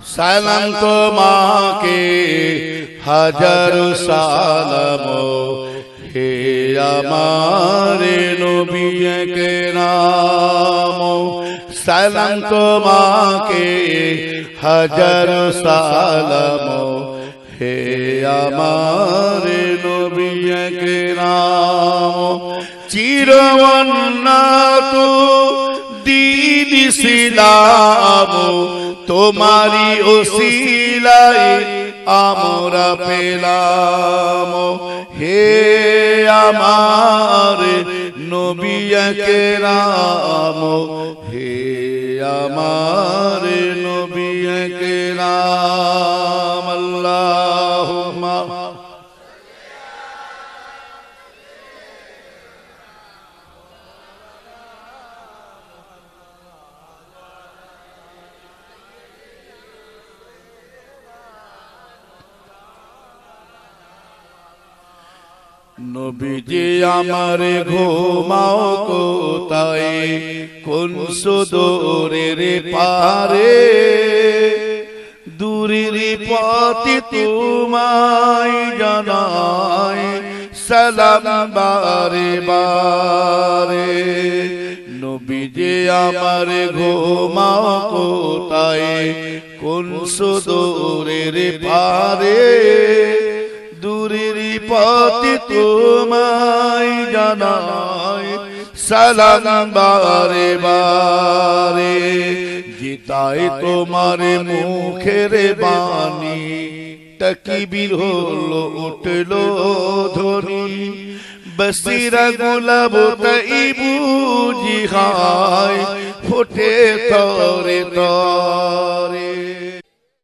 সালাম তোমাকে হাজারো সালাম হে আমার নবী কেরাম সালাম তোমাকে হাজারো সালাম হে আমার নবী কেরাম চিরউন্নত দ্বীন ইসলাম তোমারি ওসিলায় আমরা পেলাম হে আমার নবী কেরাম হে আমার নবী কেরাম আল্লাহুম্মা নবীজি আমার ঘুমাও কোথায় কোন সুদূরের পারে দূরের পথে তোমায় জানাই সালাম বারে বারে নবীজি আমার ঘুমাও কোথায় কোন সুদূরের পারে দূরের পথে তোমায় জানাই সালাম বারে বারে জিতায় তোমার মুখের বাণী তাকবীর হলো উঠলো ধরি বসিরা গোলাপ তাইবু জিহায় ফোটে তরে তরে